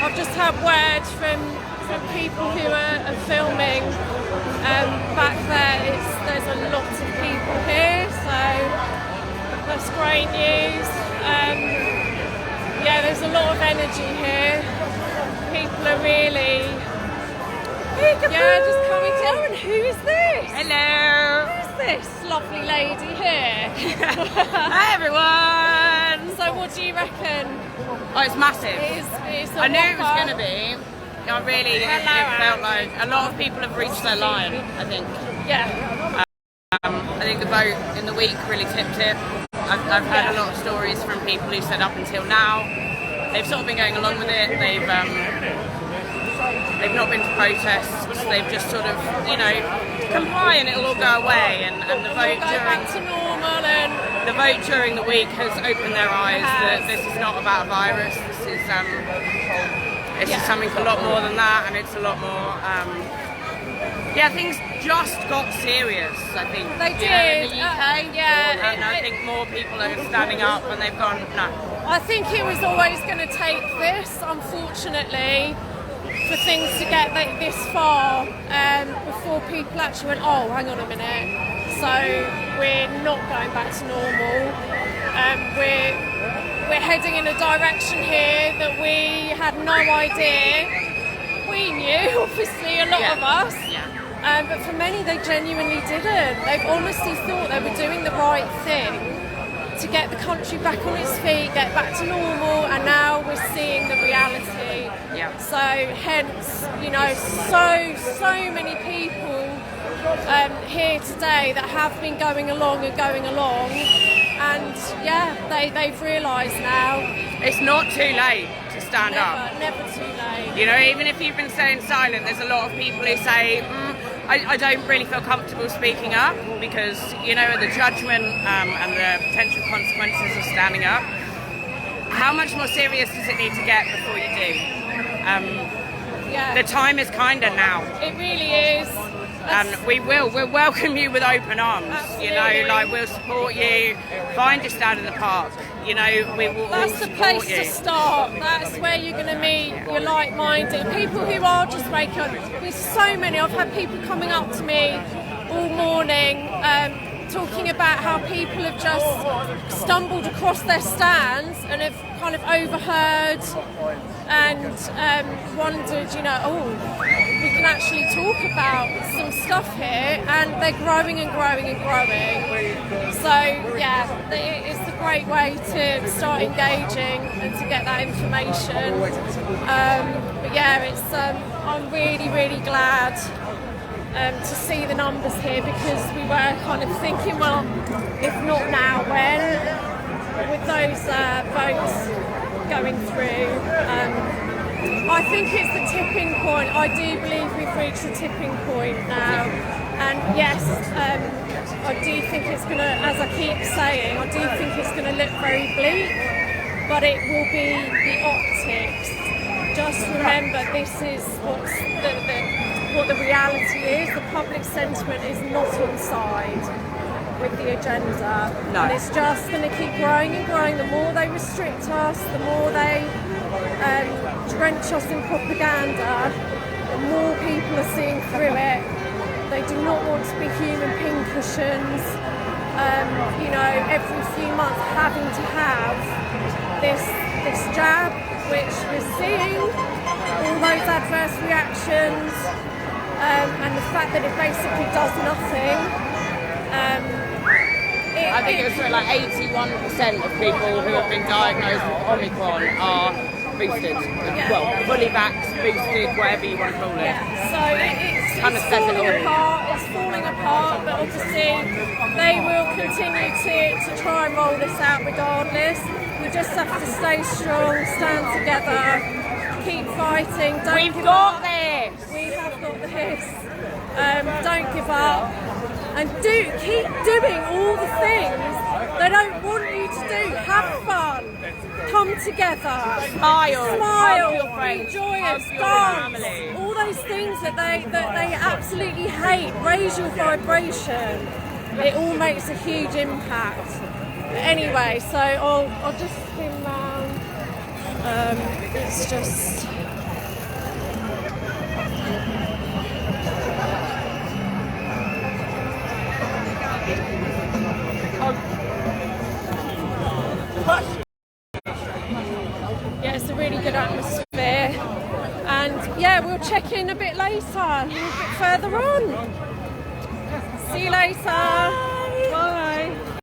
I've just had word from people who are filming back there. There's a lot of people here, so that's great news. Yeah, there's a lot of energy here. People are really, just coming down. And who is this? Hello. Who's this lovely lady here? Hi everyone. So what do you reckon? Oh, it's massive. It's a I knew it was whopper. going to be. I really, it Hello, felt like a lot of people have reached their line, I think. Yeah. I think the vote in the week really tipped it. I've heard a lot of stories from people who said up until now they've sort of been going along with it. They've not been to protests. They've just sort of, comply and it'll all go away. And the vote back to normal and the vote during the week has opened their eyes that this is not about a virus. This is something a lot more than that, and it's a lot more. Things just got serious. I think they did in the UK. And I think more people are standing up, and they've gone no. I think it was always going to take this, unfortunately, for things to get this far before people actually went, oh, hang on a minute. So we're not going back to normal. We're heading in a direction here that we had no idea. We knew, obviously, a lot of us. But for many, they genuinely didn't. They honestly thought they were doing the right thing to get the country back on its feet, get back to normal, and now we're seeing the reality. So hence, so many people here today that have been going along, and they've realised now it's not too late to stand up. Never too late. Even if you've been staying silent, there's a lot of people who say, I don't really feel comfortable speaking up because, the judgment and the potential consequences of standing up. How much more serious does it need to get before you do? The time is kind of now. It really is. And we'll welcome you with open arms. Absolutely. We'll support you. Find your stand in the park. We will. That's the place to start. That's where you're going to meet your like-minded people who are just waking up. There's so many. I've had people coming up to me all morning talking about how people have just stumbled across their stands and have kind of overheard and wondered, we can actually talk about some stuff here, and they're growing and growing and growing. So it's a great way to start engaging and to get that information. I'm really, really glad to see the numbers here, because we were kind of thinking, well, if not now, when? With those votes going through. I think it's the tipping point. I do believe we've reached the tipping point now. And yes, I do think it's going to, as I keep saying, I do think it's going to look very bleak, but it will be the optics. Just remember, this is what the reality is. The public sentiment is not on side with the agenda. No. And it's just going to keep growing and growing. The more they restrict us, the more they drench us in propaganda, the more people are seeing through it. They do not want to be human pincushions, every few months having to have this jab, which we're seeing, all those adverse reactions, and the fact that it basically does nothing. I think it's like 81% of people who have been diagnosed with Omicron are boosted. Well, fully vaxxed, boosted, whatever you want to call it. So it's falling apart, but obviously they will continue to try and roll this out regardless. We just have to stay strong, stand together, keep fighting. We've got this! We have got this. Don't give up. And keep doing all the things they don't want you to do. Have fun. Come together. Smile. Your friends, be joyous. Dance. All those things that they absolutely hate. Raise your vibration. It all makes a huge impact. But anyway, so I'll just spin round. It's just Yeah, it's a really good atmosphere. And yeah, we'll check in a bit later, a bit further on. See you later.